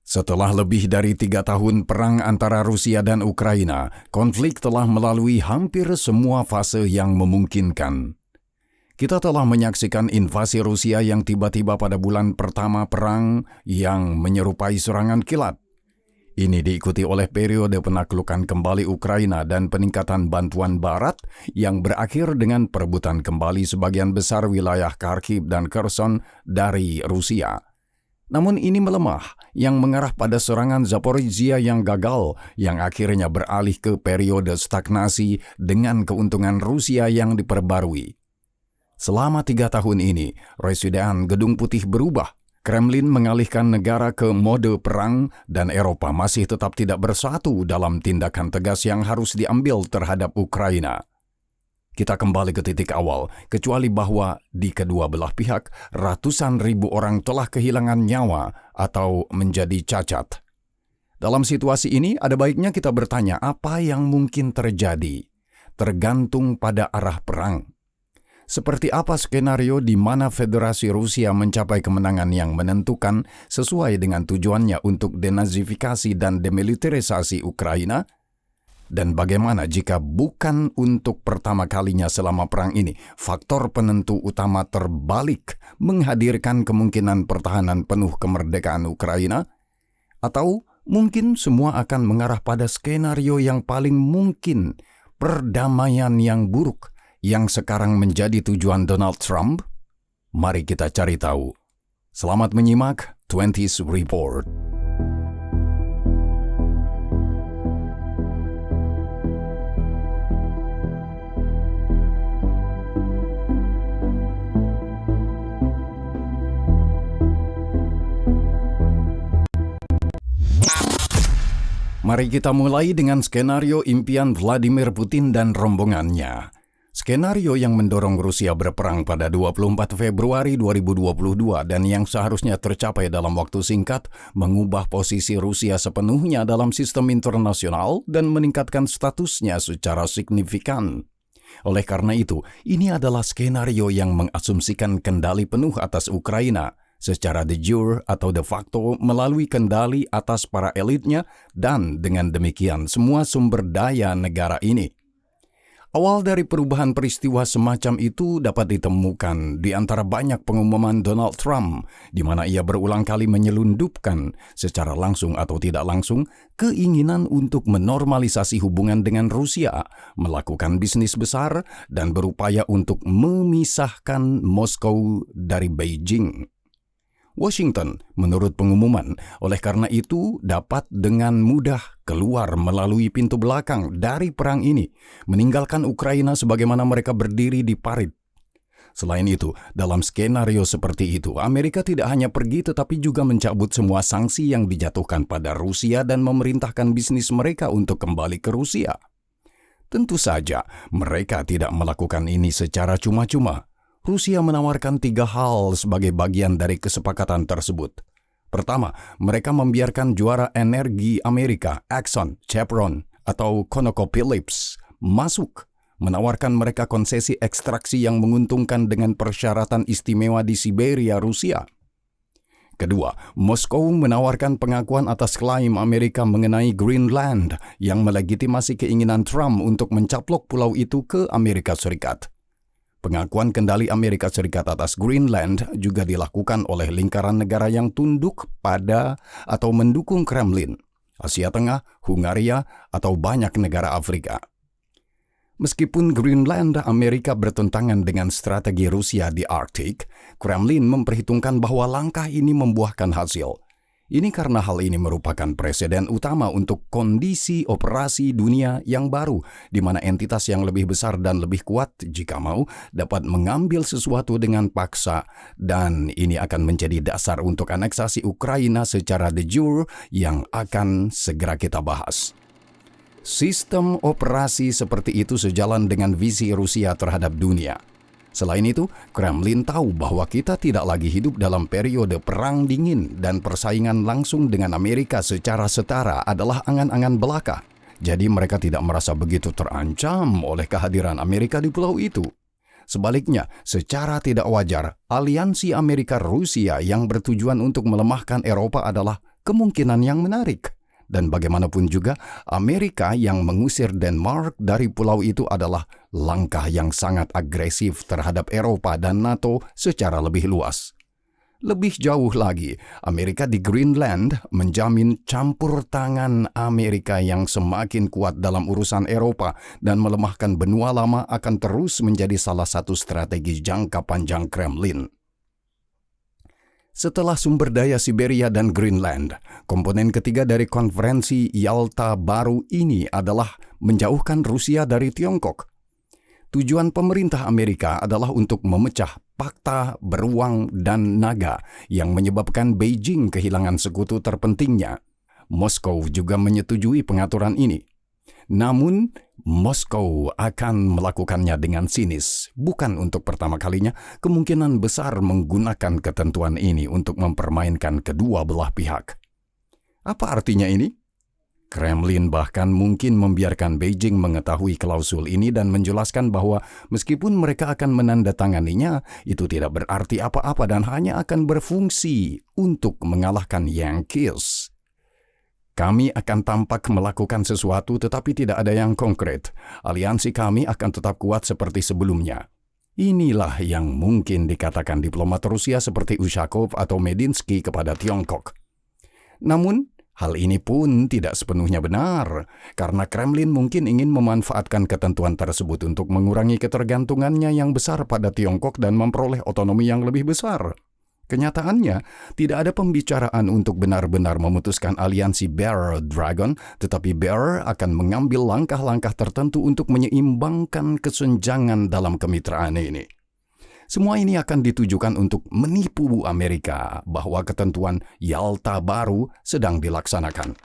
Setelah lebih dari 3 tahun perang antara Rusia dan Ukraina, konflik telah melalui hampir semua fase yang memungkinkan. Kita telah menyaksikan invasi Rusia yang tiba-tiba pada bulan pertama perang yang menyerupai serangan kilat. Ini diikuti oleh periode penaklukan kembali Ukraina dan peningkatan bantuan Barat yang berakhir dengan perebutan kembali sebagian besar wilayah Kharkiv dan Kherson dari Rusia. Namun ini melemah, yang mengarah pada serangan Zaporizhia yang gagal, yang akhirnya beralih ke periode stagnasi dengan keuntungan Rusia yang diperbarui. Selama 3 tahun ini, residen Gedung Putih berubah. Kremlin mengalihkan negara ke mode perang dan Eropa masih tetap tidak bersatu dalam tindakan tegas yang harus diambil terhadap Ukraina. Kita kembali ke titik awal, kecuali bahwa di kedua belah pihak, ratusan ribu orang telah kehilangan nyawa atau menjadi cacat. Dalam situasi ini, ada baiknya kita bertanya apa yang mungkin terjadi, tergantung pada arah perang. Seperti apa skenario di mana Federasi Rusia mencapai kemenangan yang menentukan sesuai dengan tujuannya untuk denazifikasi dan demilitarisasi Ukraina? Dan bagaimana jika bukan untuk pertama kalinya selama perang ini, faktor penentu utama terbalik menghadirkan kemungkinan pertahanan penuh kemerdekaan Ukraina? Atau mungkin semua akan mengarah pada skenario yang paling mungkin, perdamaian yang buruk, yang sekarang menjadi tujuan Donald Trump? Mari kita cari tahu. Selamat menyimak 20th Report. Mari kita mulai dengan skenario impian Vladimir Putin dan rombongannya. Skenario yang mendorong Rusia berperang pada 24 Februari 2022 dan yang seharusnya tercapai dalam waktu singkat, mengubah posisi Rusia sepenuhnya dalam sistem internasional dan meningkatkan statusnya secara signifikan. Oleh karena itu, ini adalah skenario yang mengasumsikan kendali penuh atas Ukraina, secara de jure atau de facto melalui kendali atas para elitnya dan dengan demikian semua sumber daya negara ini. Awal dari perubahan peristiwa semacam itu dapat ditemukan di antara banyak pengumuman Donald Trump, di mana ia berulang kali menyelundupkan secara langsung atau tidak langsung keinginan untuk menormalisasi hubungan dengan Rusia, melakukan bisnis besar, dan berupaya untuk memisahkan Moskow dari Beijing. Washington, menurut pengumuman, oleh karena itu dapat dengan mudah keluar melalui pintu belakang dari perang ini, meninggalkan Ukraina sebagaimana mereka berdiri di parit. Selain itu, dalam skenario seperti itu, Amerika tidak hanya pergi tetapi juga mencabut semua sanksi yang dijatuhkan pada Rusia dan memerintahkan bisnis mereka untuk kembali ke Rusia. Tentu saja, mereka tidak melakukan ini secara cuma-cuma. Rusia menawarkan 3 hal sebagai bagian dari kesepakatan tersebut. Pertama, mereka membiarkan juara energi Amerika, Exxon, Chevron, atau ConocoPhillips, masuk, menawarkan mereka konsesi ekstraksi yang menguntungkan dengan persyaratan istimewa di Siberia, Rusia. Kedua, Moskow menawarkan pengakuan atas klaim Amerika mengenai Greenland yang melegitimasi keinginan Trump untuk mencaplok pulau itu ke Amerika Serikat. Pengakuan kendali Amerika Serikat atas Greenland juga dilakukan oleh lingkaran negara yang tunduk pada atau mendukung Kremlin, Asia Tengah, Hungaria, atau banyak negara Afrika. Meskipun Greenland Amerika bertentangan dengan strategi Rusia di Arktik, Kremlin memperhitungkan bahwa langkah ini membuahkan hasil. Ini karena hal ini merupakan presiden utama untuk kondisi operasi dunia yang baru, di mana entitas yang lebih besar dan lebih kuat, jika mau, dapat mengambil sesuatu dengan paksa, dan ini akan menjadi dasar untuk aneksasi Ukraina secara de jure yang akan segera kita bahas. Sistem operasi seperti itu sejalan dengan visi Rusia terhadap dunia. Selain itu, Kremlin tahu bahwa kita tidak lagi hidup dalam periode perang dingin dan persaingan langsung dengan Amerika secara setara adalah angan-angan belaka. Jadi mereka tidak merasa begitu terancam oleh kehadiran Amerika di pulau itu. Sebaliknya, secara tidak wajar, aliansi Amerika-Rusia yang bertujuan untuk melemahkan Eropa adalah kemungkinan yang menarik. Dan bagaimanapun juga, Amerika yang mengusir Denmark dari pulau itu adalah langkah yang sangat agresif terhadap Eropa dan NATO secara lebih luas. Lebih jauh lagi, Amerika di Greenland menjamin campur tangan Amerika yang semakin kuat dalam urusan Eropa dan melemahkan benua lama akan terus menjadi salah satu strategi jangka panjang Kremlin. Setelah sumber daya Siberia dan Greenland, komponen ketiga dari konferensi Yalta baru ini adalah menjauhkan Rusia dari Tiongkok. Tujuan pemerintah Amerika adalah untuk memecah fakta beruang dan naga yang menyebabkan Beijing kehilangan sekutu terpentingnya. Moskow juga menyetujui pengaturan ini. Namun, Moskow akan melakukannya dengan sinis. Bukan untuk pertama kalinya, kemungkinan besar menggunakan ketentuan ini untuk mempermainkan kedua belah pihak. Apa artinya ini? Kremlin bahkan mungkin membiarkan Beijing mengetahui klausul ini dan menjelaskan bahwa meskipun mereka akan menandatanganinya, itu tidak berarti apa-apa dan hanya akan berfungsi untuk mengalahkan Yankees. Kami akan tampak melakukan sesuatu tetapi tidak ada yang konkret. Aliansi kami akan tetap kuat seperti sebelumnya. Inilah yang mungkin dikatakan diplomat Rusia seperti Ushakov atau Medinsky kepada Tiongkok. Namun, hal ini pun tidak sepenuhnya benar, karena Kremlin mungkin ingin memanfaatkan ketentuan tersebut untuk mengurangi ketergantungannya yang besar pada Tiongkok dan memperoleh otonomi yang lebih besar. Kenyataannya, tidak ada pembicaraan untuk benar-benar memutuskan aliansi Bear Dragon, tetapi Bear akan mengambil langkah-langkah tertentu untuk menyeimbangkan kesenjangan dalam kemitraan ini. Semua ini akan ditujukan untuk menipu Amerika bahwa ketentuan Yalta baru sedang dilaksanakan.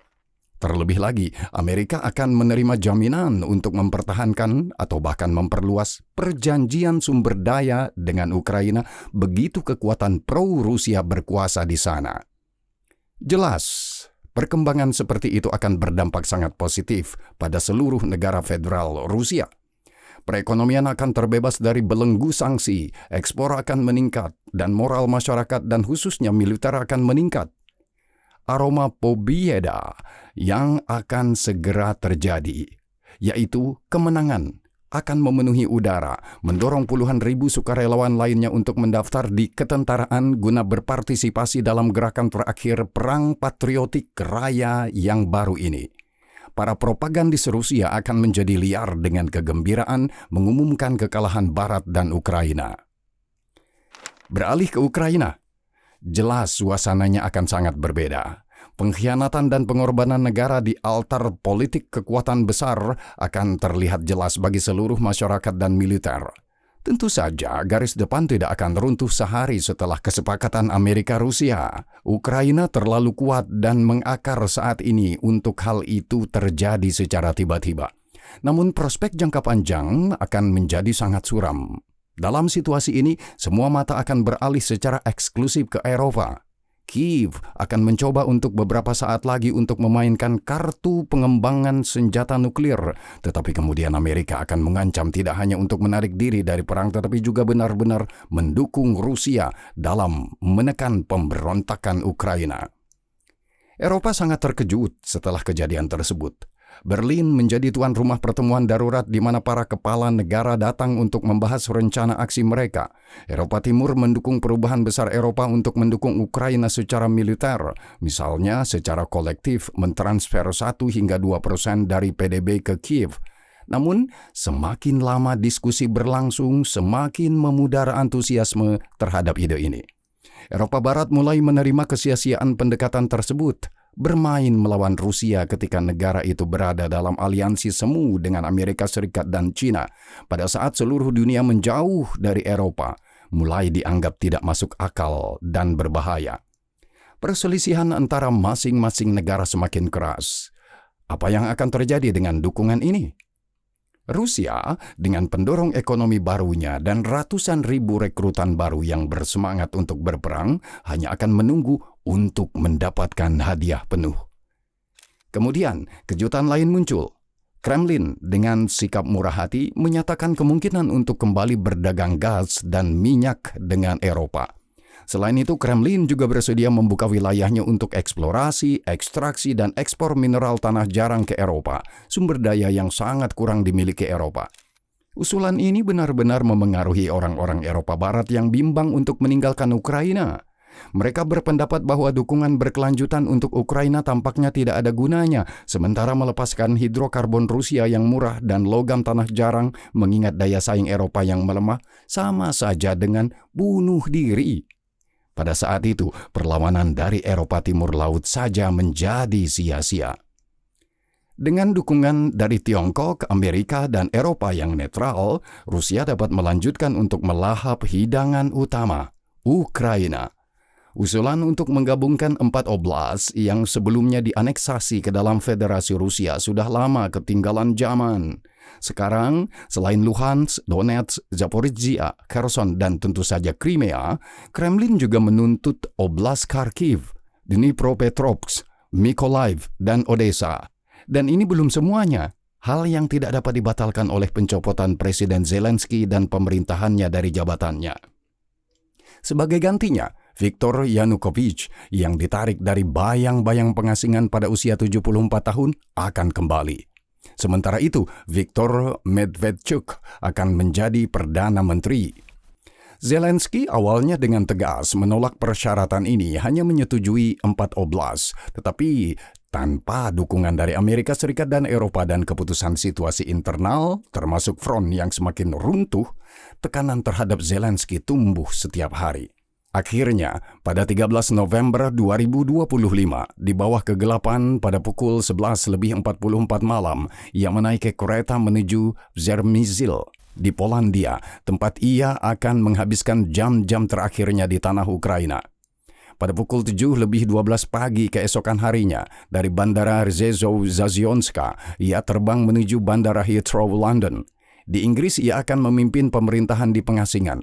Terlebih lagi, Amerika akan menerima jaminan untuk mempertahankan atau bahkan memperluas perjanjian sumber daya dengan Ukraina begitu kekuatan pro-Rusia berkuasa di sana. Jelas, perkembangan seperti itu akan berdampak sangat positif pada seluruh negara federal Rusia. Perekonomian akan terbebas dari belenggu sanksi, ekspor akan meningkat, dan moral masyarakat dan khususnya militer akan meningkat. Aroma pobieda yang akan segera terjadi, yaitu kemenangan, akan memenuhi udara, mendorong puluhan ribu sukarelawan lainnya untuk mendaftar di ketentaraan guna berpartisipasi dalam gerakan terakhir perang patriotik raya yang baru ini. Para propagandis Rusia akan menjadi liar dengan kegembiraan mengumumkan kekalahan Barat dan Ukraina. Beralih ke Ukraina. Jelas suasananya akan sangat berbeda. Pengkhianatan dan pengorbanan negara di altar politik kekuatan besar akan terlihat jelas bagi seluruh masyarakat dan militer. Tentu saja garis depan tidak akan runtuh sehari setelah kesepakatan Amerika-Rusia. Ukraina terlalu kuat dan mengakar saat ini untuk hal itu terjadi secara tiba-tiba. Namun prospek jangka panjang akan menjadi sangat suram. Dalam situasi ini, semua mata akan beralih secara eksklusif ke Eropa. Kiev akan mencoba untuk beberapa saat lagi untuk memainkan kartu pengembangan senjata nuklir, tetapi kemudian Amerika akan mengancam tidak hanya untuk menarik diri dari perang, tetapi juga benar-benar mendukung Rusia dalam menekan pemberontakan Ukraina. Eropa sangat terkejut setelah kejadian tersebut. Berlin menjadi tuan rumah pertemuan darurat di mana para kepala negara datang untuk membahas rencana aksi mereka. Eropa Timur mendukung perubahan besar Eropa untuk mendukung Ukraina secara militer, misalnya secara kolektif mentransfer 1 hingga 2% dari PDB ke Kiev. Namun, semakin lama diskusi berlangsung, semakin memudar antusiasme terhadap ide ini. Eropa Barat mulai menerima kesia-siaan pendekatan tersebut, bermain melawan Rusia ketika negara itu berada dalam aliansi semu dengan Amerika Serikat dan China. Pada saat seluruh dunia menjauh dari Eropa, mulai dianggap tidak masuk akal dan berbahaya. Perselisihan antara masing-masing negara semakin keras. Apa yang akan terjadi dengan dukungan ini? Rusia dengan pendorong ekonomi barunya dan ratusan ribu rekrutan baru yang bersemangat untuk berperang hanya akan menunggu untuk mendapatkan hadiah penuh. Kemudian, kejutan lain muncul. Kremlin dengan sikap murah hati menyatakan kemungkinan untuk kembali berdagang gas dan minyak dengan Eropa. Selain itu, Kremlin juga bersedia membuka wilayahnya untuk eksplorasi, ekstraksi, dan ekspor mineral tanah jarang ke Eropa, sumber daya yang sangat kurang dimiliki Eropa. Usulan ini benar-benar memengaruhi orang-orang Eropa Barat yang bimbang untuk meninggalkan Ukraina. Mereka berpendapat bahwa dukungan berkelanjutan untuk Ukraina tampaknya tidak ada gunanya, sementara melepaskan hidrokarbon Rusia yang murah dan logam tanah jarang mengingat daya saing Eropa yang melemah sama saja dengan bunuh diri. Pada saat itu, perlawanan dari Eropa Timur Laut saja menjadi sia-sia. Dengan dukungan dari Tiongkok, Amerika, dan Eropa yang netral, Rusia dapat melanjutkan untuk melahap hidangan utama, Ukraina. Usulan untuk menggabungkan 4 oblast yang sebelumnya dianeksasi ke dalam Federasi Rusia sudah lama ketinggalan zaman. Sekarang, selain Luhansk, Donetsk, Zaporizhia, Kherson, dan tentu saja Crimea, Kremlin juga menuntut oblast Kharkiv, Dnipropetrovsk, Mykolaiv, dan Odessa. Dan ini belum semuanya, hal yang tidak dapat dibatalkan oleh pencopotan Presiden Zelensky dan pemerintahannya dari jabatannya. Sebagai gantinya, Viktor Yanukovych yang ditarik dari bayang-bayang pengasingan pada usia 74 tahun akan kembali. Sementara itu, Viktor Medvedchuk akan menjadi Perdana Menteri. Zelensky awalnya dengan tegas menolak persyaratan ini, hanya menyetujui 4 oblast, tetapi tanpa dukungan dari Amerika Serikat dan Eropa dan keputusan situasi internal, termasuk front yang semakin runtuh, tekanan terhadap Zelensky tumbuh setiap hari. Akhirnya, pada 13 November 2025, di bawah kegelapan pada pukul 11:44 malam, ia menaiki kereta menuju Przemyśl di Polandia, tempat ia akan menghabiskan jam-jam terakhirnya di tanah Ukraina. Pada pukul 7:12 pagi keesokan harinya, dari Bandara Rzeszów-Zazionska, ia terbang menuju Bandara Heathrow, London. Di Inggris, ia akan memimpin pemerintahan di pengasingan.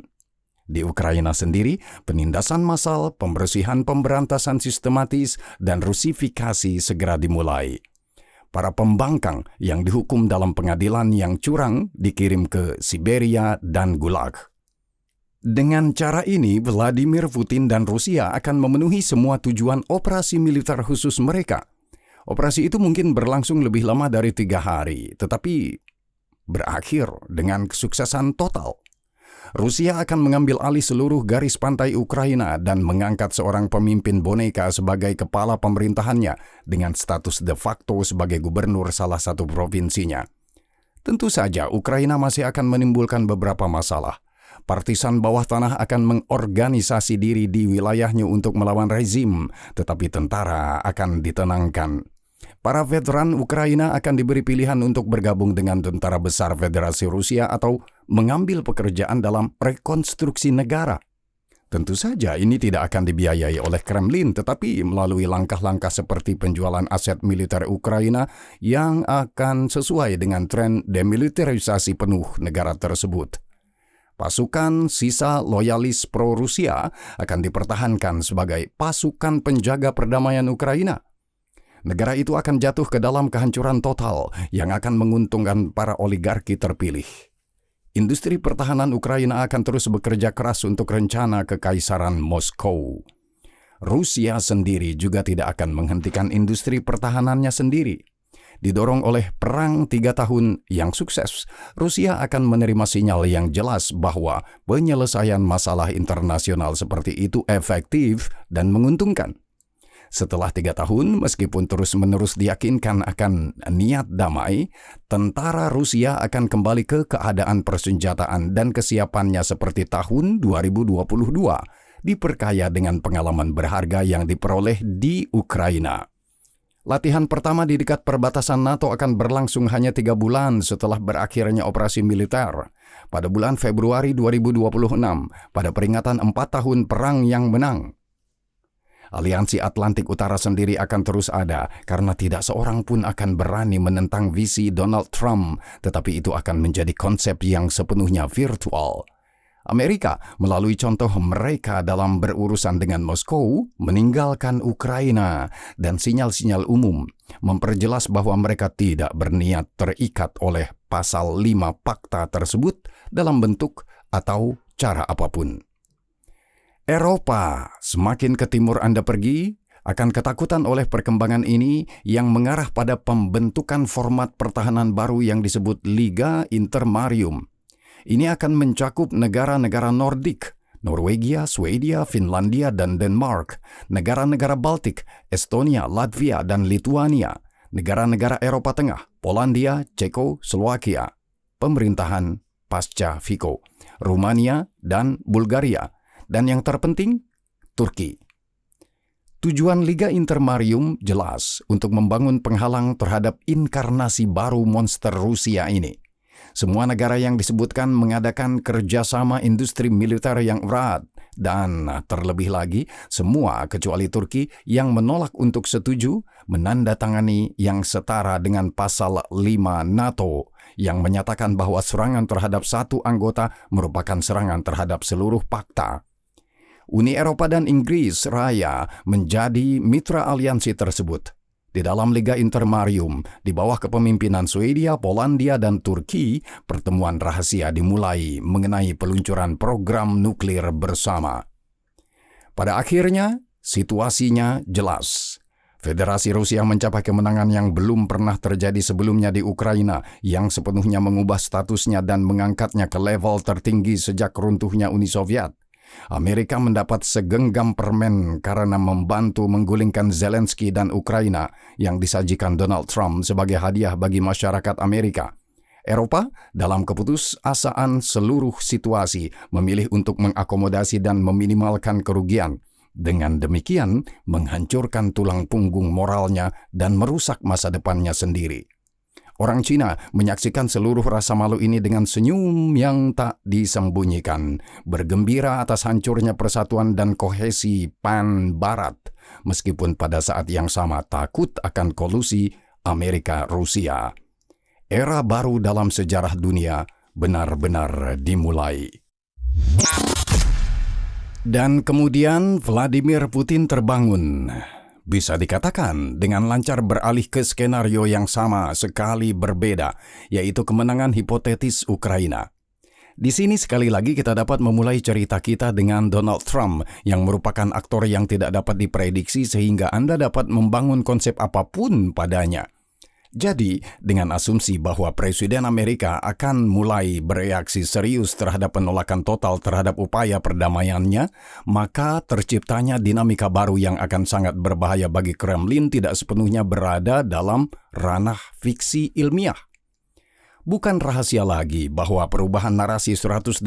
Di Ukraina sendiri, penindasan massal, pembersihan pemberantasan sistematis, dan rusifikasi segera dimulai. Para pembangkang yang dihukum dalam pengadilan yang curang dikirim ke Siberia dan Gulag. Dengan cara ini, Vladimir Putin dan Rusia akan memenuhi semua tujuan operasi militer khusus mereka. Operasi itu mungkin berlangsung lebih lama dari 3 hari, tetapi berakhir dengan kesuksesan total. Rusia akan mengambil alih seluruh garis pantai Ukraina dan mengangkat seorang pemimpin boneka sebagai kepala pemerintahannya dengan status de facto sebagai gubernur salah satu provinsinya. Tentu saja Ukraina masih akan menimbulkan beberapa masalah. Partisan bawah tanah akan mengorganisasi diri di wilayahnya untuk melawan rezim, tetapi tentara akan ditenangkan. Para veteran Ukraina akan diberi pilihan untuk bergabung dengan tentara besar Federasi Rusia atau mengambil pekerjaan dalam rekonstruksi negara. Tentu saja ini tidak akan dibiayai oleh Kremlin, tetapi melalui langkah-langkah seperti penjualan aset militer Ukraina yang akan sesuai dengan tren demilitarisasi penuh negara tersebut. Pasukan sisa loyalis pro-Rusia akan dipertahankan sebagai pasukan penjaga perdamaian Ukraina. Negara itu akan jatuh ke dalam kehancuran total yang akan menguntungkan para oligarki terpilih. Industri pertahanan Ukraina akan terus bekerja keras untuk rencana kekaisaran Moskow. Rusia sendiri juga tidak akan menghentikan industri pertahanannya sendiri. Didorong oleh perang 3 tahun yang sukses, Rusia akan menerima sinyal yang jelas bahwa penyelesaian masalah internasional seperti itu efektif dan menguntungkan. Setelah 3 tahun, meskipun terus-menerus diyakinkan akan niat damai, tentara Rusia akan kembali ke keadaan persenjataan dan kesiapannya seperti tahun 2022, diperkaya dengan pengalaman berharga yang diperoleh di Ukraina. Latihan pertama di dekat perbatasan NATO akan berlangsung hanya 3 bulan setelah berakhirnya operasi militer. Pada bulan Februari 2026, pada peringatan 4 tahun perang yang menang. Aliansi Atlantik Utara sendiri akan terus ada karena tidak seorang pun akan berani menentang visi Donald Trump, tetapi itu akan menjadi konsep yang sepenuhnya virtual. Amerika melalui contoh mereka dalam berurusan dengan Moskow meninggalkan Ukraina dan sinyal-sinyal umum memperjelas bahwa mereka tidak berniat terikat oleh pasal 5 Pakta tersebut dalam bentuk atau cara apapun. Eropa, semakin ke timur Anda pergi, akan ketakutan oleh perkembangan ini yang mengarah pada pembentukan format pertahanan baru yang disebut Liga Intermarium. Ini akan mencakup negara-negara Nordik, Norwegia, Swedia, Finlandia, dan Denmark, negara-negara Baltik, Estonia, Latvia, dan Lituania, negara-negara Eropa Tengah, Polandia, Ceko, Slovakia, pemerintahan pasca Fico, Rumania, dan Bulgaria, dan yang terpenting, Turki. Tujuan Liga Intermarium jelas untuk membangun penghalang terhadap inkarnasi baru monster Rusia ini. Semua negara yang disebutkan mengadakan kerjasama industri militer yang erat, dan terlebih lagi, semua kecuali Turki yang menolak untuk setuju menandatangani yang setara dengan pasal 5 NATO yang menyatakan bahwa serangan terhadap satu anggota merupakan serangan terhadap seluruh pakta. Uni Eropa dan Inggris Raya menjadi mitra aliansi tersebut. Di dalam Liga Intermarium, di bawah kepemimpinan Swedia, Polandia, dan Turki, pertemuan rahasia dimulai mengenai peluncuran program nuklir bersama. Pada akhirnya, situasinya jelas. Federasi Rusia mencapai kemenangan yang belum pernah terjadi sebelumnya di Ukraina, yang sepenuhnya mengubah statusnya dan mengangkatnya ke level tertinggi sejak runtuhnya Uni Soviet. Amerika mendapat segenggam permen karena membantu menggulingkan Zelensky dan Ukraina yang disajikan Donald Trump sebagai hadiah bagi masyarakat Amerika. Eropa, dalam keputusasaan seluruh situasi, memilih untuk mengakomodasi dan meminimalkan kerugian. Dengan demikian, menghancurkan tulang punggung moralnya dan merusak masa depannya sendiri. Orang Cina menyaksikan seluruh rasa malu ini dengan senyum yang tak disembunyikan, bergembira atas hancurnya persatuan dan kohesi Pan Barat, meskipun pada saat yang sama takut akan kolusi Amerika-Rusia. Era baru dalam sejarah dunia benar-benar dimulai. Dan kemudian Vladimir Putin terbangun. Bisa dikatakan dengan lancar beralih ke skenario yang sama sekali berbeda, yaitu kemenangan hipotetis Ukraina. Di sini sekali lagi kita dapat memulai cerita kita dengan Donald Trump yang merupakan aktor yang tidak dapat diprediksi sehingga Anda dapat membangun konsep apapun padanya. Jadi, dengan asumsi bahwa Presiden Amerika akan mulai bereaksi serius terhadap penolakan total terhadap upaya perdamaiannya, maka terciptanya dinamika baru yang akan sangat berbahaya bagi Kremlin tidak sepenuhnya berada dalam ranah fiksi ilmiah. Bukan rahasia lagi bahwa perubahan narasi 180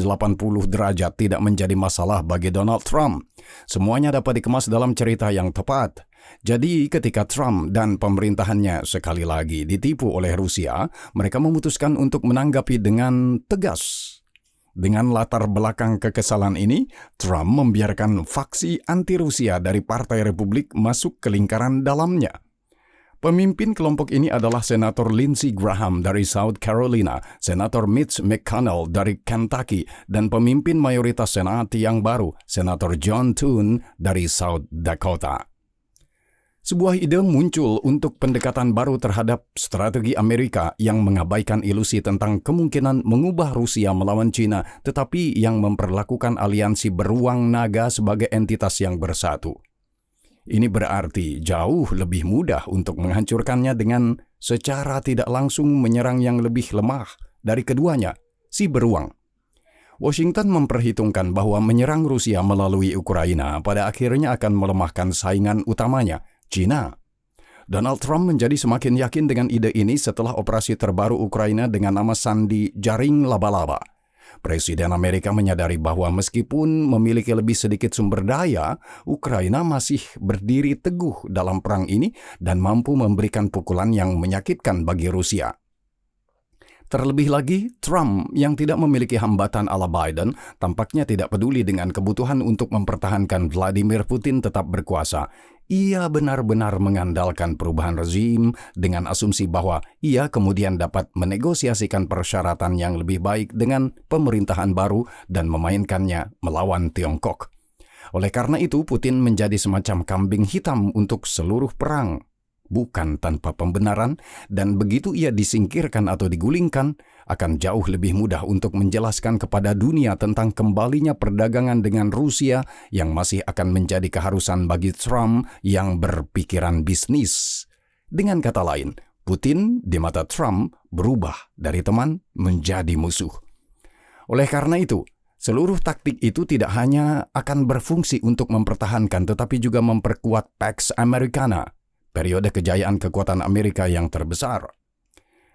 derajat tidak menjadi masalah bagi Donald Trump. Semuanya dapat dikemas dalam cerita yang tepat. Jadi ketika Trump dan pemerintahannya sekali lagi ditipu oleh Rusia, mereka memutuskan untuk menanggapi dengan tegas. Dengan latar belakang kekesalan ini, Trump membiarkan faksi anti-Rusia dari Partai Republik masuk ke lingkaran dalamnya. Pemimpin kelompok ini adalah Senator Lindsey Graham dari South Carolina, Senator Mitch McConnell dari Kentucky, dan pemimpin mayoritas Senat yang baru, Senator John Thune dari South Dakota. Sebuah ide muncul untuk pendekatan baru terhadap strategi Amerika yang mengabaikan ilusi tentang kemungkinan mengubah Rusia melawan China, tetapi yang memperlakukan aliansi beruang naga sebagai entitas yang bersatu. Ini berarti jauh lebih mudah untuk menghancurkannya dengan secara tidak langsung menyerang yang lebih lemah dari keduanya, si beruang. Washington memperhitungkan bahwa menyerang Rusia melalui Ukraina pada akhirnya akan melemahkan saingan utamanya, China. Donald Trump menjadi semakin yakin dengan ide ini setelah operasi terbaru Ukraina dengan nama sandi Jaring Laba-Laba. Presiden Amerika menyadari bahwa meskipun memiliki lebih sedikit sumber daya, Ukraina masih berdiri teguh dalam perang ini dan mampu memberikan pukulan yang menyakitkan bagi Rusia. Terlebih lagi, Trump yang tidak memiliki hambatan ala Biden tampaknya tidak peduli dengan kebutuhan untuk mempertahankan Vladimir Putin tetap berkuasa. Ia benar-benar mengandalkan perubahan rezim dengan asumsi bahwa ia kemudian dapat menegosiasikan persyaratan yang lebih baik dengan pemerintahan baru dan memainkannya melawan Tiongkok. Oleh karena itu, Putin menjadi semacam kambing hitam untuk seluruh perang. bukan tanpa pembenaran, dan begitu ia disingkirkan atau digulingkan, akan jauh lebih mudah untuk menjelaskan kepada dunia tentang kembalinya perdagangan dengan Rusia yang masih akan menjadi keharusan bagi Trump yang berpikiran bisnis. Dengan kata lain, Putin di mata Trump berubah dari teman menjadi musuh. Oleh karena itu, seluruh taktik itu tidak hanya akan berfungsi untuk mempertahankan tetapi juga memperkuat Pax Americana, periode kejayaan kekuatan Amerika yang terbesar.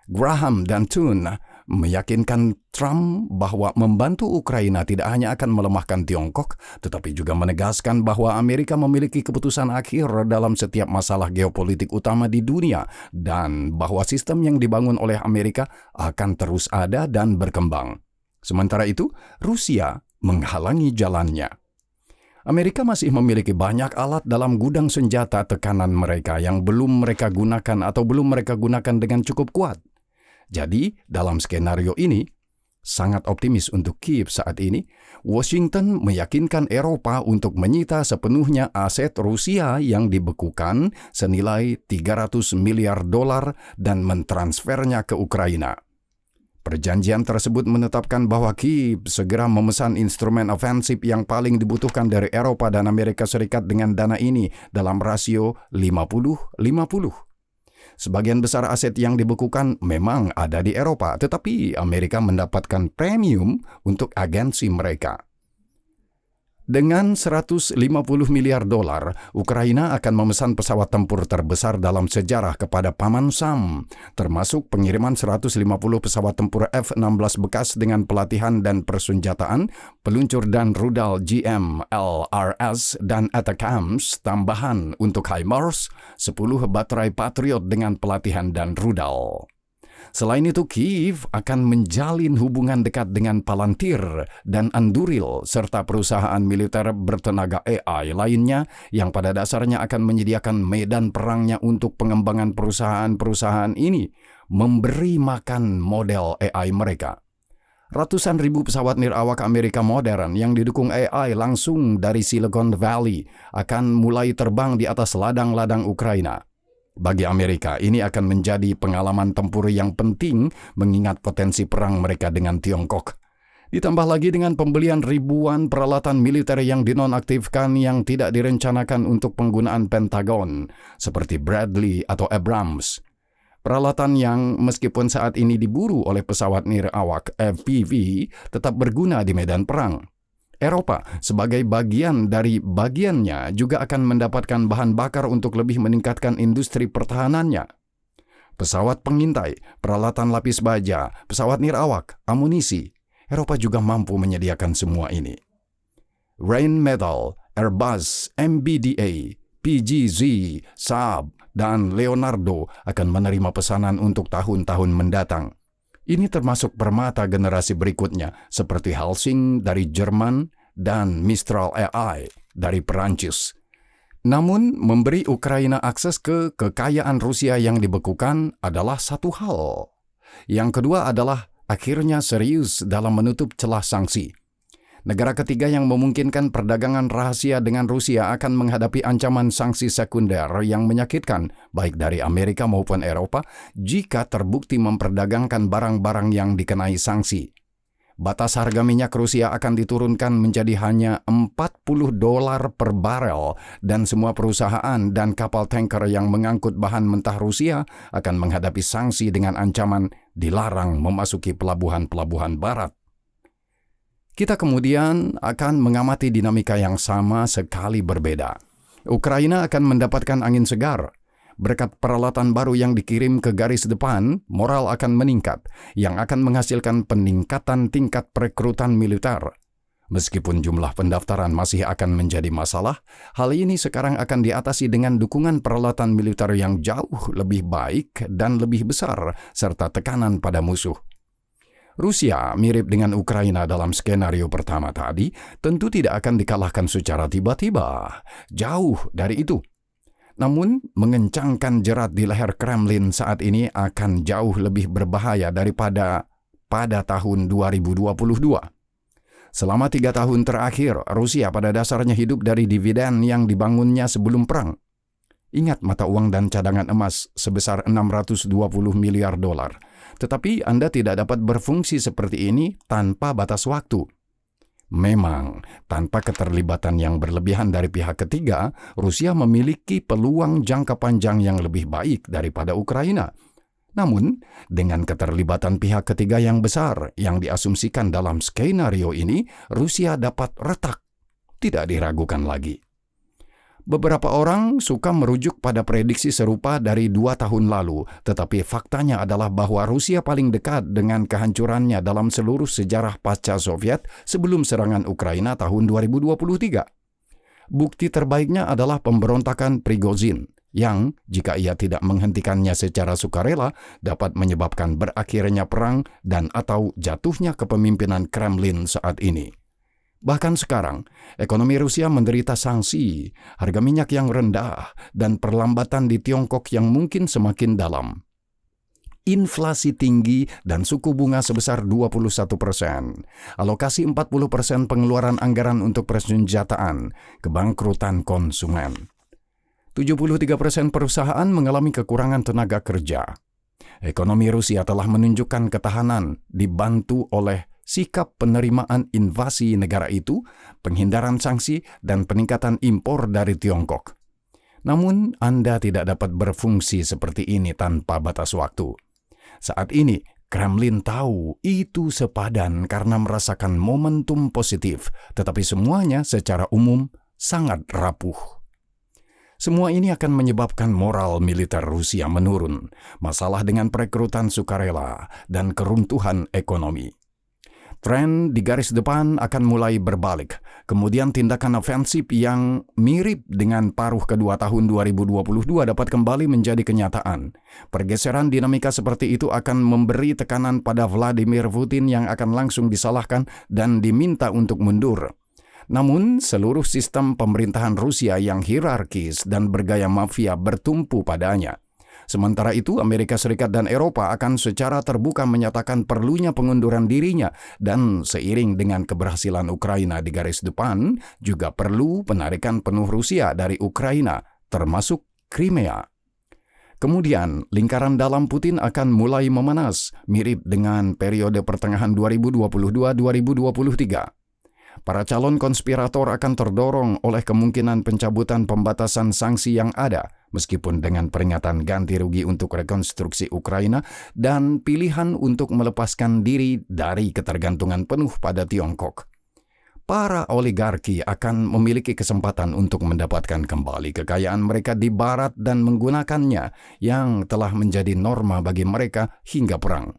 Graham dan Thun meyakinkan Trump bahwa membantu Ukraina tidak hanya akan melemahkan Tiongkok, tetapi juga menegaskan bahwa Amerika memiliki keputusan akhir dalam setiap masalah geopolitik utama di dunia dan bahwa sistem yang dibangun oleh Amerika akan terus ada dan berkembang. Sementara itu, Rusia menghalangi jalannya. Amerika masih memiliki banyak alat dalam gudang senjata tekanan mereka yang belum mereka gunakan atau belum mereka gunakan dengan cukup kuat. Jadi, dalam skenario ini, sangat optimis untuk Kiev saat ini, Washington meyakinkan Eropa untuk menyita sepenuhnya aset Rusia yang dibekukan senilai $300 miliar dan mentransfernya ke Ukraina. Perjanjian tersebut menetapkan bahwa Kiev segera memesan instrumen ofensif yang paling dibutuhkan dari Eropa dan Amerika Serikat dengan dana ini dalam rasio 50-50. Sebagian besar aset yang dibekukan memang ada di Eropa, tetapi Amerika mendapatkan premium untuk agensi mereka. Dengan $150 miliar, Ukraina akan memesan pesawat tempur terbesar dalam sejarah kepada Paman Sam, termasuk pengiriman 150 pesawat tempur F-16 bekas dengan pelatihan dan persenjataan, peluncur dan rudal GM-LRS dan ATACMS tambahan untuk HIMARS, 10 baterai Patriot dengan pelatihan dan rudal. Selain itu, Kiev akan menjalin hubungan dekat dengan Palantir dan Anduril serta perusahaan militer bertenaga AI lainnya yang pada dasarnya akan menyediakan medan perangnya untuk pengembangan perusahaan-perusahaan ini, memberi makan model AI mereka. Ratusan ribu pesawat nirawak Amerika modern yang didukung AI langsung dari Silicon Valley akan mulai terbang di atas ladang-ladang Ukraina. Bagi Amerika, ini akan menjadi pengalaman tempur yang penting mengingat potensi perang mereka dengan Tiongkok. Ditambah lagi dengan pembelian ribuan peralatan militer yang dinonaktifkan yang tidak direncanakan untuk penggunaan Pentagon, seperti Bradley atau Abrams. Peralatan yang meskipun saat ini diburu oleh pesawat nirawak FPV tetap berguna di medan perang. Eropa sebagai bagian dari bagiannya juga akan mendapatkan bahan bakar untuk lebih meningkatkan industri pertahanannya. Pesawat pengintai, peralatan lapis baja, pesawat nirawak, amunisi, Eropa juga mampu menyediakan semua ini. Rheinmetall, Airbus, MBDA, PGZ, Saab, dan Leonardo akan menerima pesanan untuk tahun-tahun mendatang. Ini termasuk permata generasi berikutnya seperti Helsing dari Jerman dan Mistral AI dari Perancis. Namun, memberi Ukraina akses ke kekayaan Rusia yang dibekukan adalah satu hal. Yang kedua adalah akhirnya serius dalam menutup celah sanksi. Negara ketiga yang memungkinkan perdagangan rahasia dengan Rusia akan menghadapi ancaman sanksi sekunder yang menyakitkan, baik dari Amerika maupun Eropa, jika terbukti memperdagangkan barang-barang yang dikenai sanksi. Batas harga minyak Rusia akan diturunkan menjadi hanya $40 per barel, dan semua perusahaan dan kapal tanker yang mengangkut bahan mentah Rusia akan menghadapi sanksi dengan ancaman dilarang memasuki pelabuhan-pelabuhan barat. Kita kemudian akan mengamati dinamika yang sama sekali berbeda. Ukraina akan mendapatkan angin segar. Berkat peralatan baru yang dikirim ke garis depan, moral akan meningkat, yang akan menghasilkan peningkatan tingkat perekrutan militer. Meskipun jumlah pendaftaran masih akan menjadi masalah, hal ini sekarang akan diatasi dengan dukungan peralatan militer yang jauh lebih baik dan lebih besar, serta tekanan pada musuh. Rusia, mirip dengan Ukraina dalam skenario pertama tadi, tentu tidak akan dikalahkan secara tiba-tiba. Jauh dari itu. Namun, mengencangkan jerat di leher Kremlin saat ini akan jauh lebih berbahaya daripada pada tahun 2022. Selama 3 tahun terakhir, Rusia pada dasarnya hidup dari dividen yang dibangunnya sebelum perang. Ingat mata uang dan cadangan emas sebesar 620 miliar dolar. Tetapi Anda tidak dapat berfungsi seperti ini tanpa batas waktu. Memang, tanpa keterlibatan yang berlebihan dari pihak ketiga, Rusia memiliki peluang jangka panjang yang lebih baik daripada Ukraina. Namun, dengan keterlibatan pihak ketiga yang besar yang diasumsikan dalam skenario ini, Rusia dapat retak. Tidak diragukan lagi. Beberapa orang suka merujuk pada prediksi serupa dari 2 tahun lalu, tetapi faktanya adalah bahwa Rusia paling dekat dengan kehancurannya dalam seluruh sejarah pasca Soviet sebelum serangan Ukraina tahun 2023. Bukti terbaiknya adalah pemberontakan Prigozhin, yang jika ia tidak menghentikannya secara sukarela dapat menyebabkan berakhirnya perang dan atau jatuhnya kepemimpinan Kremlin saat ini. Bahkan sekarang, ekonomi Rusia menderita sanksi, harga minyak yang rendah, dan perlambatan di Tiongkok yang mungkin semakin dalam. Inflasi tinggi dan suku bunga sebesar 21%, alokasi 40% pengeluaran anggaran untuk persenjataan, kebangkrutan konsumen. 73% perusahaan mengalami kekurangan tenaga kerja. Ekonomi Rusia telah menunjukkan ketahanan dibantu oleh sikap penerimaan invasi negara itu, penghindaran sanksi, dan peningkatan impor dari Tiongkok. Namun, Anda tidak dapat berfungsi seperti ini tanpa batas waktu. Saat ini, Kremlin tahu itu sepadan karena merasakan momentum positif, tetapi semuanya secara umum sangat rapuh. Semua ini akan menyebabkan moral militer Rusia menurun, masalah dengan perekrutan sukarela, dan keruntuhan ekonomi. Tren di garis depan akan mulai berbalik, kemudian tindakan ofensif yang mirip dengan paruh kedua tahun 2022 dapat kembali menjadi kenyataan. Pergeseran dinamika seperti itu akan memberi tekanan pada Vladimir Putin yang akan langsung disalahkan dan diminta untuk mundur. Namun, seluruh sistem pemerintahan Rusia yang hierarkis dan bergaya mafia bertumpu padanya. Sementara itu, Amerika Serikat dan Eropa akan secara terbuka menyatakan perlunya pengunduran dirinya dan seiring dengan keberhasilan Ukraina di garis depan, juga perlu penarikan penuh Rusia dari Ukraina, termasuk Crimea. Kemudian, lingkaran dalam Putin akan mulai memanas, mirip dengan periode pertengahan 2022-2023. Para calon konspirator akan terdorong oleh kemungkinan pencabutan pembatasan sanksi yang ada, meskipun dengan peringatan ganti rugi untuk rekonstruksi Ukraina dan pilihan untuk melepaskan diri dari ketergantungan penuh pada Tiongkok. Para oligarki akan memiliki kesempatan untuk mendapatkan kembali kekayaan mereka di barat dan menggunakannya yang telah menjadi norma bagi mereka hingga perang.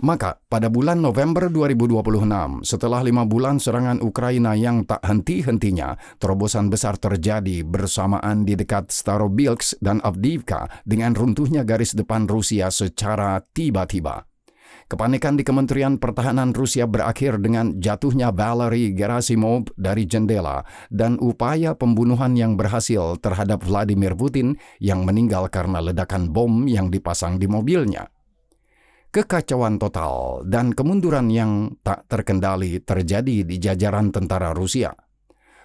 Maka, pada bulan November 2026, setelah 5 bulan serangan Ukraina yang tak henti-hentinya, terobosan besar terjadi bersamaan di dekat Starobilsk dan Avdiivka dengan runtuhnya garis depan Rusia secara tiba-tiba. Kepanikan di Kementerian Pertahanan Rusia berakhir dengan jatuhnya Valery Gerasimov dari jendela dan upaya pembunuhan yang berhasil terhadap Vladimir Putin yang meninggal karena ledakan bom yang dipasang di mobilnya. Kekacauan total dan kemunduran yang tak terkendali terjadi di jajaran tentara Rusia.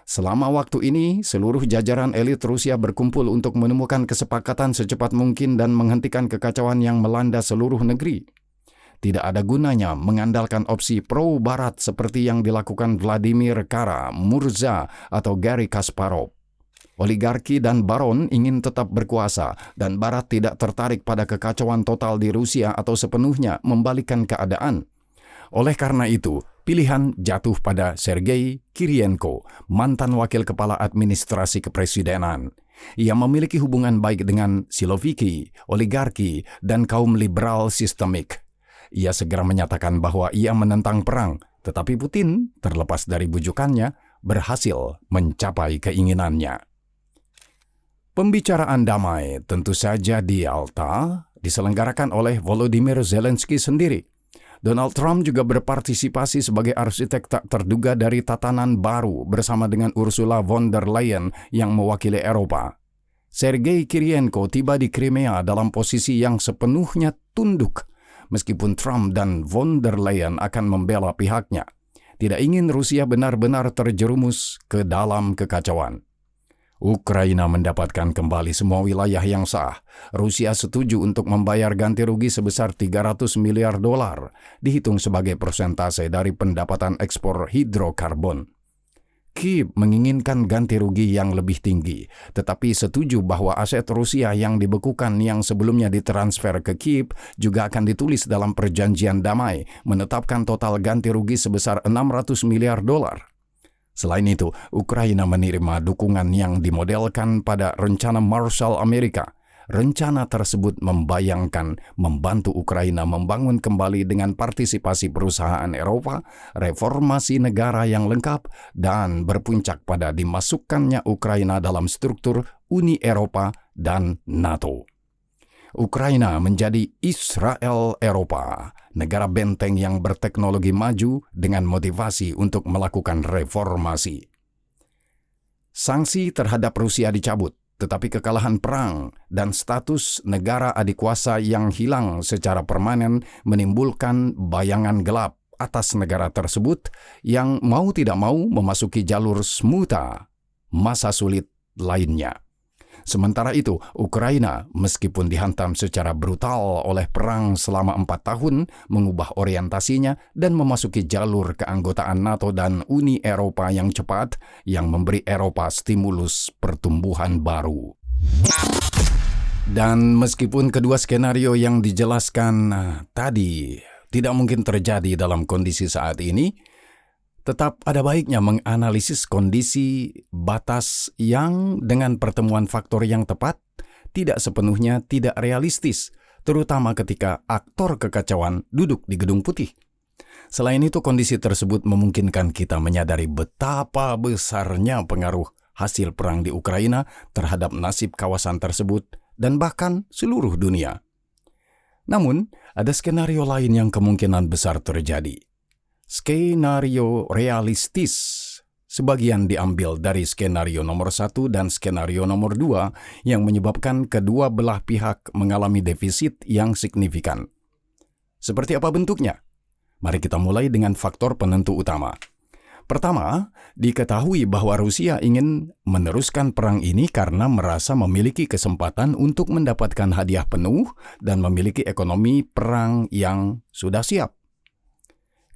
Selama waktu ini, seluruh jajaran elit Rusia berkumpul untuk menemukan kesepakatan secepat mungkin dan menghentikan kekacauan yang melanda seluruh negeri. Tidak ada gunanya mengandalkan opsi pro-barat seperti yang dilakukan Vladimir Kara-Murza atau Garry Kasparov. Oligarki dan baron ingin tetap berkuasa dan Barat tidak tertarik pada kekacauan total di Rusia atau sepenuhnya membalikkan keadaan. Oleh karena itu, pilihan jatuh pada Sergei Kirienko, mantan wakil kepala administrasi kepresidenan. Ia memiliki hubungan baik dengan Siloviki, oligarki, dan kaum liberal sistemik. Ia segera menyatakan bahwa ia menentang perang, tetapi Putin, terlepas dari bujukannya, berhasil mencapai keinginannya. Pembicaraan damai tentu saja di Yalta diselenggarakan oleh Volodymyr Zelensky sendiri. Donald Trump juga berpartisipasi sebagai arsitek tak terduga dari tatanan baru bersama dengan Ursula von der Leyen yang mewakili Eropa. Sergei Kirienko tiba di Crimea dalam posisi yang sepenuhnya tunduk, meskipun Trump dan von der Leyen akan membela pihaknya. Tidak ingin Rusia benar-benar terjerumus ke dalam kekacauan. Ukraina mendapatkan kembali semua wilayah yang sah. Rusia setuju untuk membayar ganti rugi sebesar 300 miliar dolar, dihitung sebagai persentase dari pendapatan ekspor hidrokarbon. Kyiv menginginkan ganti rugi yang lebih tinggi, tetapi setuju bahwa aset Rusia yang dibekukan yang sebelumnya ditransfer ke Kyiv juga akan ditulis dalam perjanjian damai, menetapkan total ganti rugi sebesar 600 miliar dolar. Selain itu, Ukraina menerima dukungan yang dimodelkan pada rencana Marshall Amerika. Rencana tersebut membayangkan membantu Ukraina membangun kembali dengan partisipasi perusahaan Eropa, reformasi negara yang lengkap, dan berpuncak pada dimasukkannya Ukraina dalam struktur Uni Eropa dan NATO. Ukraina menjadi Israel Eropa, negara benteng yang berteknologi maju dengan motivasi untuk melakukan reformasi. Sanksi terhadap Rusia dicabut, tetapi kekalahan perang dan status negara adikuasa yang hilang secara permanen menimbulkan bayangan gelap atas negara tersebut yang mau tidak mau memasuki jalur smuta, masa sulit lainnya. Sementara itu, Ukraina, meskipun dihantam secara brutal oleh perang selama 4 tahun, mengubah orientasinya dan memasuki jalur keanggotaan NATO dan Uni Eropa yang cepat, yang memberi Eropa stimulus pertumbuhan baru. Dan meskipun kedua skenario yang dijelaskan tadi tidak mungkin terjadi dalam kondisi saat ini, tetap ada baiknya menganalisis kondisi batas yang dengan pertemuan faktor yang tepat tidak sepenuhnya tidak realistis, terutama ketika aktor kekacauan duduk di Gedung Putih. Selain itu, kondisi tersebut memungkinkan kita menyadari betapa besarnya pengaruh hasil perang di Ukraina terhadap nasib kawasan tersebut dan bahkan seluruh dunia. Namun, ada skenario lain yang kemungkinan besar terjadi. Skenario realistis sebagian diambil dari skenario nomor 1 dan skenario nomor 2 yang menyebabkan kedua belah pihak mengalami defisit yang signifikan. Seperti apa bentuknya? Mari kita mulai dengan faktor penentu utama. Pertama, diketahui bahwa Rusia ingin meneruskan perang ini karena merasa memiliki kesempatan untuk mendapatkan hadiah penuh dan memiliki ekonomi perang yang sudah siap.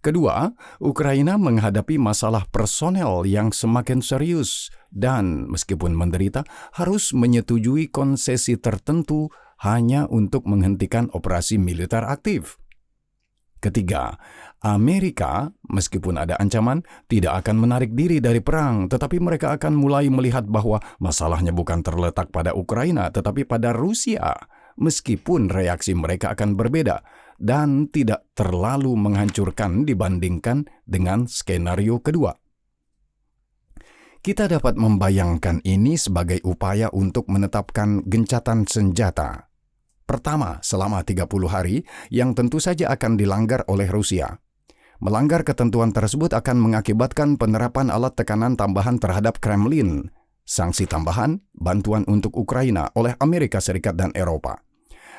Kedua, Ukraina menghadapi masalah personel yang semakin serius dan meskipun menderita harus menyetujui konsesi tertentu hanya untuk menghentikan operasi militer aktif. Ketiga, Amerika, meskipun ada ancaman, tidak akan menarik diri dari perang, tetapi mereka akan mulai melihat bahwa masalahnya bukan terletak pada Ukraina, tetapi pada Rusia, meskipun reaksi mereka akan berbeda dan tidak terlalu menghancurkan dibandingkan dengan skenario kedua. Kita dapat membayangkan ini sebagai upaya untuk menetapkan gencatan senjata pertama selama 30 hari yang tentu saja akan dilanggar oleh Rusia. Melanggar ketentuan tersebut akan mengakibatkan penerapan alat tekanan tambahan terhadap Kremlin, sanksi tambahan, bantuan untuk Ukraina oleh Amerika Serikat dan Eropa.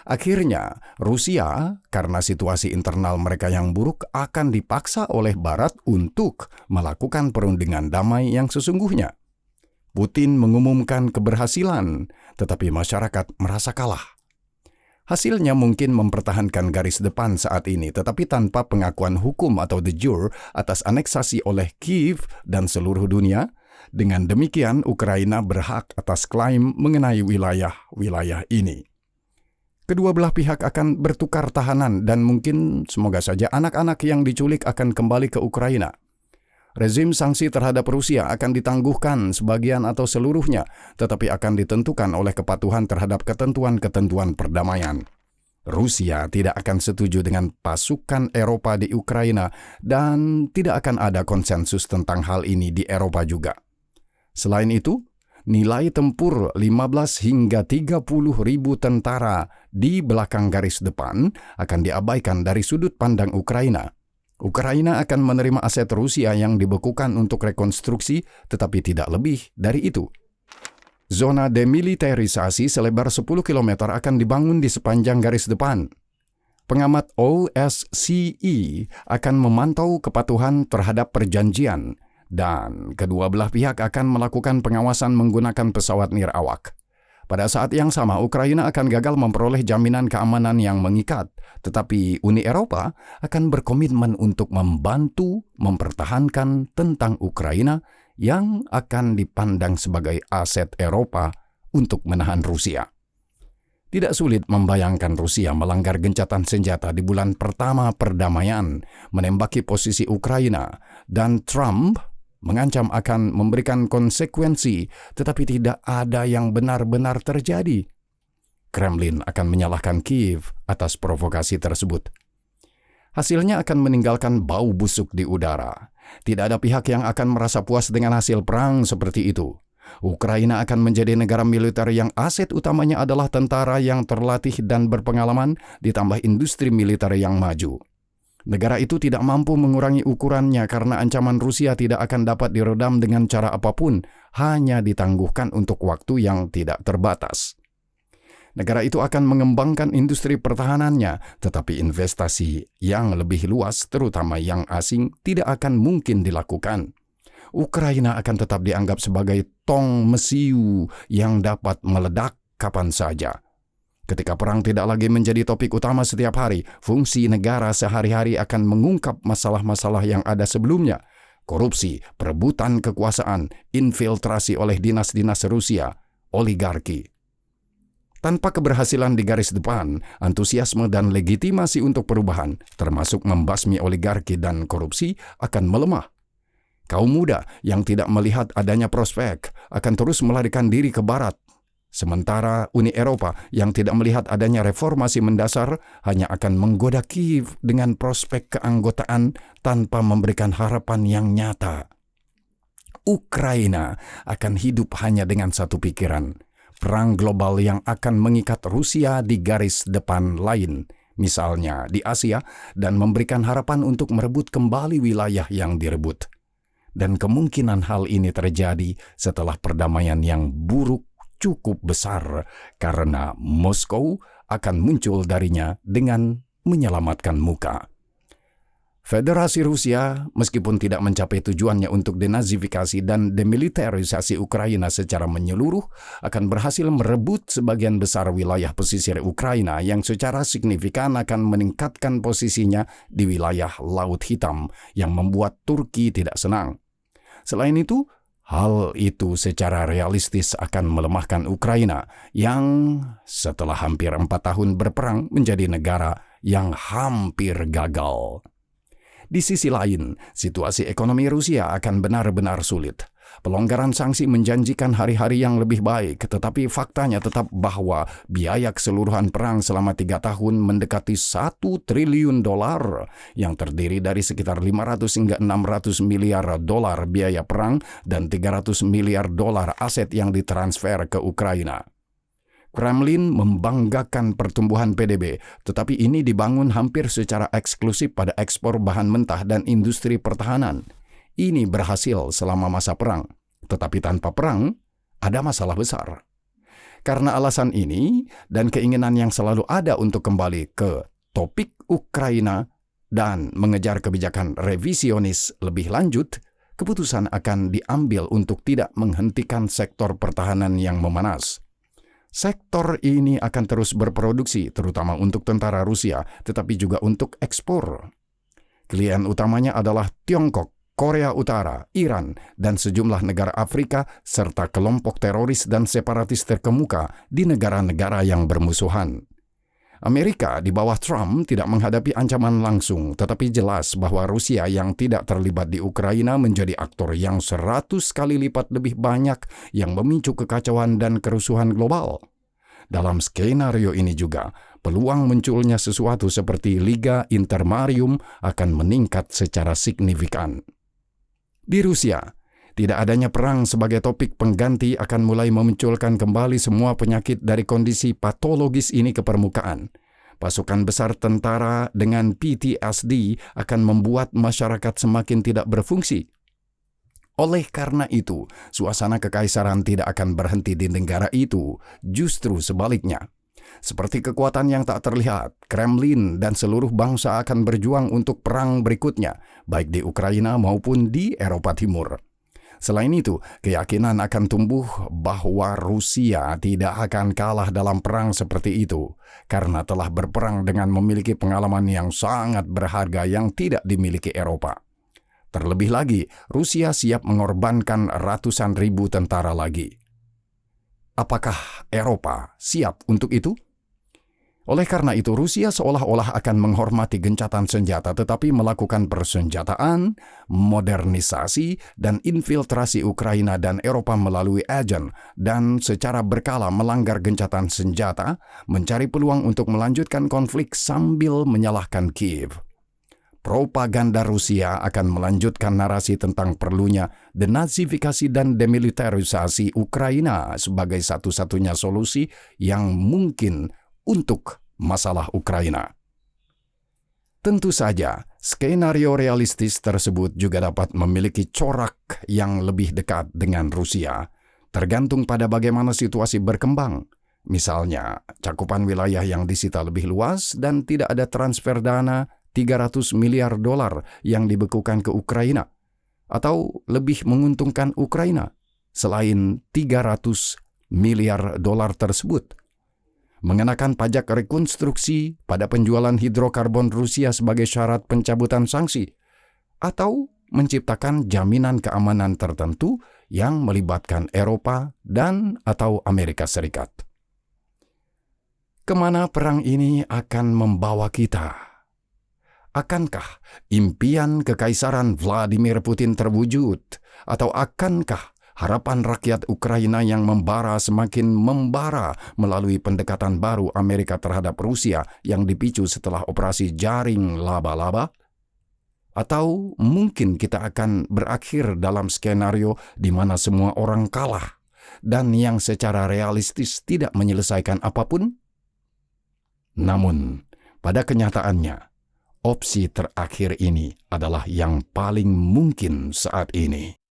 Akhirnya, Rusia, karena situasi internal mereka yang buruk, akan dipaksa oleh Barat untuk melakukan perundingan damai yang sesungguhnya. Putin mengumumkan keberhasilan, tetapi masyarakat merasa kalah. Hasilnya mungkin mempertahankan garis depan saat ini, tetapi tanpa pengakuan hukum atau de jure atas aneksasi oleh Kyiv dan seluruh dunia. Dengan demikian, Ukraina berhak atas klaim mengenai wilayah-wilayah ini. Kedua belah pihak akan bertukar tahanan dan mungkin semoga saja anak-anak yang diculik akan kembali ke Ukraina. Rezim sanksi terhadap Rusia akan ditangguhkan sebagian atau seluruhnya, tetapi akan ditentukan oleh kepatuhan terhadap ketentuan-ketentuan perdamaian. Rusia tidak akan setuju dengan pasukan Eropa di Ukraina dan tidak akan ada konsensus tentang hal ini di Eropa juga. Selain itu, nilai tempur 15 hingga 30 ribu tentara di belakang garis depan akan diabaikan dari sudut pandang Ukraina. Ukraina akan menerima aset Rusia yang dibekukan untuk rekonstruksi, tetapi tidak lebih dari itu. Zona demilitarisasi selebar 10 km akan dibangun di sepanjang garis depan. Pengamat OSCE akan memantau kepatuhan terhadap perjanjian dan kedua belah pihak akan melakukan pengawasan menggunakan pesawat nirawak. Pada saat yang sama, Ukraina akan gagal memperoleh jaminan keamanan yang mengikat, tetapi Uni Eropa akan berkomitmen untuk membantu mempertahankan tentang Ukraina yang akan dipandang sebagai aset Eropa untuk menahan Rusia. Tidak sulit membayangkan Rusia melanggar gencatan senjata di bulan pertama perdamaian, menembaki posisi Ukraina, dan Trump mengancam akan memberikan konsekuensi, tetapi tidak ada yang benar-benar terjadi. Kremlin akan menyalahkan Kiev atas provokasi tersebut. Hasilnya akan meninggalkan bau busuk di udara. Tidak ada pihak yang akan merasa puas dengan hasil perang seperti itu. Ukraina akan menjadi negara militer yang aset utamanya adalah tentara yang terlatih dan berpengalaman, ditambah industri militer yang maju. Negara itu tidak mampu mengurangi ukurannya karena ancaman Rusia tidak akan dapat diredam dengan cara apapun, hanya ditangguhkan untuk waktu yang tidak terbatas. Negara itu akan mengembangkan industri pertahanannya, tetapi investasi yang lebih luas, terutama yang asing, tidak akan mungkin dilakukan. Ukraina akan tetap dianggap sebagai tong mesiu yang dapat meledak kapan saja. Ketika perang tidak lagi menjadi topik utama setiap hari, fungsi negara sehari-hari akan mengungkap masalah-masalah yang ada sebelumnya. Korupsi, perebutan kekuasaan, infiltrasi oleh dinas-dinas Rusia, oligarki. Tanpa keberhasilan di garis depan, antusiasme dan legitimasi untuk perubahan, termasuk membasmi oligarki dan korupsi, akan melemah. Kaum muda yang tidak melihat adanya prospek akan terus melarikan diri ke barat. Sementara Uni Eropa yang tidak melihat adanya reformasi mendasar hanya akan menggoda Kiev dengan prospek keanggotaan tanpa memberikan harapan yang nyata. Ukraina akan hidup hanya dengan satu pikiran, perang global yang akan mengikat Rusia di garis depan lain, misalnya di Asia, dan memberikan harapan untuk merebut kembali wilayah yang direbut. Dan kemungkinan hal ini terjadi setelah perdamaian yang buruk cukup besar karena Moskow akan muncul darinya dengan menyelamatkan muka. Federasi Rusia, meskipun tidak mencapai tujuannya untuk denazifikasi dan demilitarisasi Ukraina secara menyeluruh, akan berhasil merebut sebagian besar wilayah pesisir Ukraina yang secara signifikan akan meningkatkan posisinya di wilayah Laut Hitam yang membuat Turki tidak senang. Selain itu, hal itu secara realistis akan melemahkan Ukraina yang setelah hampir 4 tahun berperang menjadi negara yang hampir gagal. Di sisi lain, situasi ekonomi Rusia akan benar-benar sulit. Pelonggaran sanksi menjanjikan hari-hari yang lebih baik, tetapi faktanya tetap bahwa biaya keseluruhan perang selama 3 tahun mendekati $1 triliun yang terdiri dari sekitar 500 hingga 600 miliar dolar biaya perang dan 300 miliar dolar aset yang ditransfer ke Ukraina. Kremlin membanggakan pertumbuhan PDB, tetapi ini dibangun hampir secara eksklusif pada ekspor bahan mentah dan industri pertahanan. Ini berhasil selama masa perang, tetapi tanpa perang ada masalah besar. Karena alasan ini dan keinginan yang selalu ada untuk kembali ke topik Ukraina dan mengejar kebijakan revisionis lebih lanjut, keputusan akan diambil untuk tidak menghentikan sektor pertahanan yang memanas. Sektor ini akan terus berproduksi, terutama untuk tentara Rusia, tetapi juga untuk ekspor. Klien utamanya adalah Tiongkok, Korea Utara, Iran, dan sejumlah negara Afrika, serta kelompok teroris dan separatis terkemuka di negara-negara yang bermusuhan. Amerika di bawah Trump tidak menghadapi ancaman langsung, tetapi jelas bahwa Rusia yang tidak terlibat di Ukraina menjadi aktor yang 100 kali lipat lebih banyak yang memicu kekacauan dan kerusuhan global. Dalam skenario ini juga, peluang munculnya sesuatu seperti Liga Intermarium akan meningkat secara signifikan. Di Rusia, tidak adanya perang sebagai topik pengganti akan mulai memunculkan kembali semua penyakit dari kondisi patologis ini ke permukaan. Pasukan besar tentara dengan PTSD akan membuat masyarakat semakin tidak berfungsi. Oleh karena itu, suasana kekaisaran tidak akan berhenti di negara itu, justru sebaliknya. Seperti kekuatan yang tak terlihat, Kremlin dan seluruh bangsa akan berjuang untuk perang berikutnya, baik di Ukraina maupun di Eropa Timur. Selain itu, keyakinan akan tumbuh bahwa Rusia tidak akan kalah dalam perang seperti itu, karena telah berperang dengan memiliki pengalaman yang sangat berharga yang tidak dimiliki Eropa. Terlebih lagi, Rusia siap mengorbankan ratusan ribu tentara lagi. Apakah Eropa siap untuk itu? Oleh karena itu, Rusia seolah-olah akan menghormati gencatan senjata tetapi melakukan persenjataan, modernisasi, dan infiltrasi Ukraina dan Eropa melalui agen dan secara berkala melanggar gencatan senjata, mencari peluang untuk melanjutkan konflik sambil menyalahkan Kiev. Propaganda Rusia akan melanjutkan narasi tentang perlunya denazifikasi dan demilitarisasi Ukraina sebagai satu-satunya solusi yang mungkin untuk masalah Ukraina. Tentu saja, skenario realistis tersebut juga dapat memiliki corak yang lebih dekat dengan Rusia, tergantung pada bagaimana situasi berkembang. Misalnya, cakupan wilayah yang disita lebih luas dan tidak ada transfer dana 300 miliar dolar yang dibekukan ke Ukraina, atau lebih menguntungkan Ukraina selain 300 miliar dolar tersebut. Mengenakan pajak rekonstruksi pada penjualan hidrokarbon Rusia sebagai syarat pencabutan sanksi, atau menciptakan jaminan keamanan tertentu yang melibatkan Eropa dan atau Amerika Serikat. Kemana perang ini akan membawa kita? Akankah impian kekaisaran Vladimir Putin terwujud? Atau akankah harapan rakyat Ukraina yang membara semakin membara melalui pendekatan baru Amerika terhadap Rusia yang dipicu setelah operasi jaring laba-laba? Atau mungkin kita akan berakhir dalam skenario di mana semua orang kalah dan yang secara realistis tidak menyelesaikan apapun? Namun, pada kenyataannya, opsi terakhir ini adalah yang paling mungkin saat ini.